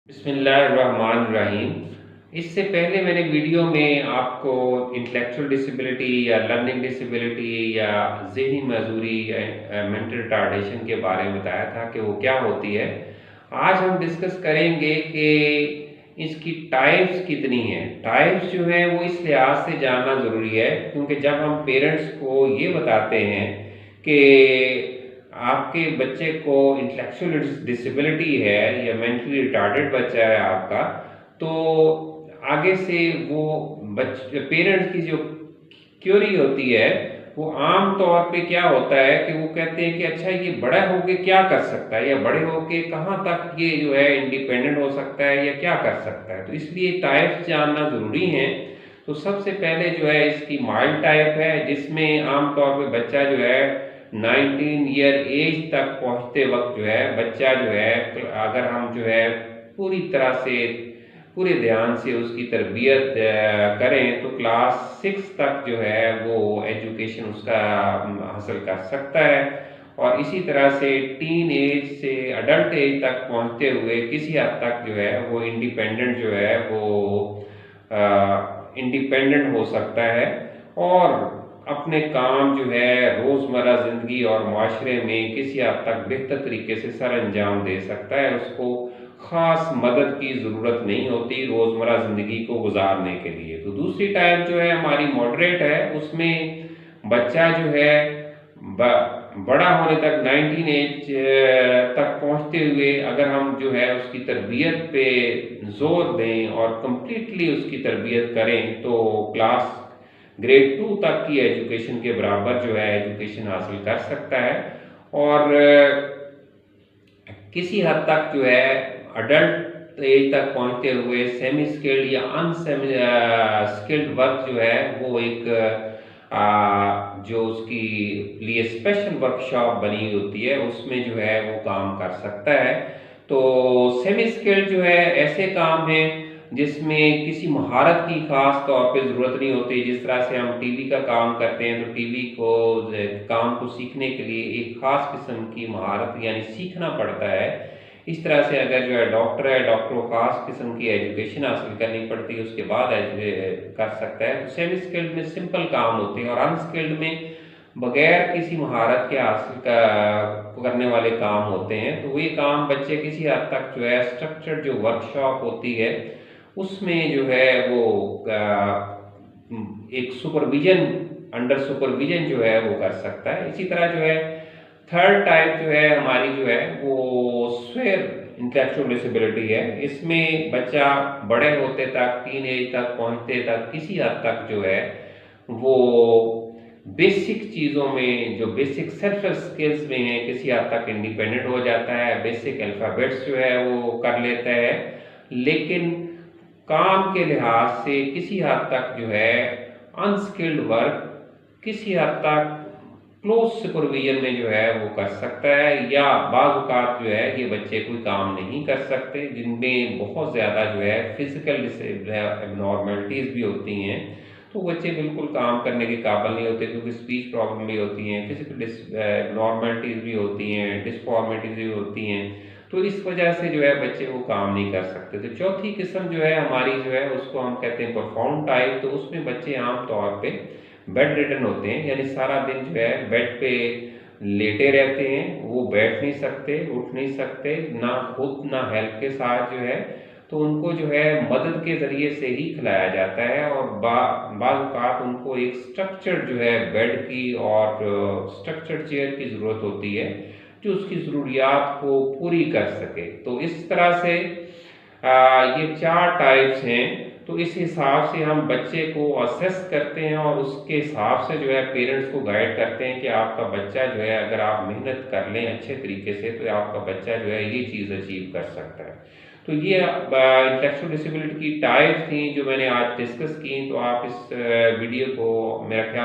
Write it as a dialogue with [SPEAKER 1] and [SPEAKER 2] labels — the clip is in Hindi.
[SPEAKER 1] बिस्मिल्लाहिर्रहमानिर्रहीम। इससे पहले मैंने वीडियो में आपको इंटेलेक्चुअल डिसेबिलिटी या लर्निंग डिसेबिलिटी या ज़हनी मजूरी मेंटल रिटार्डेशन के बारे में बताया था कि वो क्या होती है। आज हम डिस्कस करेंगे कि इसकी टाइप्स कितनी हैं। टाइप्स जो हैं वो इस लिहाज से जानना ज़रूरी है क्योंकि जब हम पेरेंट्स को ये बताते हैं कि आपके बच्चे को इंटेलेक्चुअल डिसेबिलिटी है या मेंटली रिटार्डेड बच्चा है आपका, तो आगे से वो बच्चे पेरेंट्स की जो क्यूरी होती है वो आम तौर पे क्या होता है कि वो कहते हैं कि अच्छा ये बड़ा होके क्या कर सकता है या बड़े होके कहाँ तक ये जो है इंडिपेंडेंट हो सकता है या क्या कर सकता है। तो इसलिए टाइप्स जानना ज़रूरी है। तो सबसे पहले जो है इसकी माइल्ड टाइप है जिसमें आमतौर पे बच्चा जो है 19 ईयर एज तक पहुंचते वक्त जो है बच्चा जो है अगर हम जो है पूरी तरह से पूरे ध्यान से उसकी तरबियत करें तो क्लास 6 तक जो है वो एजुकेशन उसका हासिल कर सकता है। और इसी तरह से टीन एज से अडल्ट एज तक पहुंचते हुए किसी हद तक जो है वो इंडिपेंडेंट जो है वो इंडिपेंडेंट हो सकता है और अपने काम जो है रोज़मर्रा ज़िंदगी और माशरे में किसी हद तक बेहतर तरीके से सर अंजाम दे सकता है। उसको ख़ास मदद की ज़रूरत नहीं होती रोज़मर्रा ज़िंदगी को गुजारने के लिए। तो दूसरी टाइप जो है हमारी मॉडरेट है, उसमें बच्चा जो है बड़ा होने तक 19 एज तक पहुंचते हुए अगर हम जो है उसकी तरबियत पे जोर दें और कंप्लीटली उसकी तरबियत करें तो क्लास ग्रेड 2 तक की एजुकेशन के बराबर जो है एजुकेशन हासिल कर सकता है। और किसी हद तक जो है अडल्ट एज तक पहुंचते हुए सेमी स्किल्ड या अनसेमी स्किल्ड वर्क जो है वो एक जो उसकी लिए स्पेशल वर्कशॉप बनी होती है उसमें जो है वो काम कर सकता है। तो सेमी स्किल्ड जो है ऐसे काम हैं जिसमें किसी महारत की खास तौर पे ज़रूरत नहीं होती। जिस तरह से हम टीवी का काम करते हैं तो टीवी को काम को सीखने के लिए एक ख़ास किस्म की महारत यानी सीखना पड़ता है। इस तरह से अगर जो है डॉक्टर है, डॉक्टर को खास किस्म की एजुकेशन हासिल करनी पड़ती है उसके बाद कर सकता है। तो सेमी स्किल्ड में सिंपल काम होते हैं और अनस्किल्ड में बगैर किसी महारत के हासिल करने वाले काम होते हैं। तो ये काम बच्चे किसी हद तक जो है स्ट्रक्चर्ड जो वर्कशॉप होती है उसमें जो है वो एक सुपरविजन अंडर सुपरविजन जो है वो कर सकता है। इसी तरह जो है थर्ड टाइप जो है हमारी जो है वो स्वेयर इंटेलेक्चुअल डिसेबिलिटी है। इसमें बच्चा बड़े होते तक टीन एज तक पहुंचते तक किसी हद तक जो है वो बेसिक चीज़ों में जो बेसिक सेल्फ स्किल्स में है किसी हद तक इंडिपेंडेंट हो जाता है। बेसिक अल्फ़ाबेट्स जो है वो कर लेता है, लेकिन काम के लिहाज से किसी हद तक जो है अनस्किल्ड वर्क किसी हद तक क्लोज सुपरविजन में जो है वो कर सकता है। या बाज़ औक़ात जो है ये बच्चे कोई काम नहीं कर सकते जिनमें बहुत ज़्यादा जो है फिजिकल एबनॉर्मलिटीज़ भी होती हैं, तो बच्चे बिल्कुल काम करने के काबिल नहीं होते क्योंकि स्पीच प्रॉब्लम भी होती हैं, फिजिकल एबनॉर्मलिटीज़ भी होती हैं, डिसफॉर्मिटीज़ भी होती हैं। तो इस वजह से जो है बच्चे वो काम नहीं कर सकते। तो चौथी किस्म जो है हमारी जो है उसको हम कहते हैं परफॉर्म टाइप। तो उसमें बच्चे आम तौर पे बेड रिडन होते हैं, यानी सारा दिन जो है बेड पे लेटे रहते हैं, वो बैठ नहीं सकते, उठ नहीं सकते, ना खुद ना हेल्प के साथ जो है। तो उनको जो है मदद के ज़रिए से ही खिलाया जाता है और बाज़ औक़ात उनको एक स्ट्रक्चर जो है बेड की और स्ट्रक्चर्ड चेयर की ज़रूरत होती है जो उसकी ज़रूरियात को पूरी कर सके। तो इस तरह से ये 4 टाइप्स हैं। तो इस हिसाब से हम बच्चे को असेस करते हैं और उसके हिसाब से जो है पेरेंट्स को गाइड करते हैं कि आपका बच्चा जो है अगर आप मेहनत कर लें अच्छे तरीके से तो आपका बच्चा जो है ये चीज़ अचीव कर सकता है। तो ये इंटेलेक्चुअल डिसेबिलिटी की टाइप्स थी जो मैंने आज डिस्कस की। तो आप इस वीडियो को मेरा ख्याल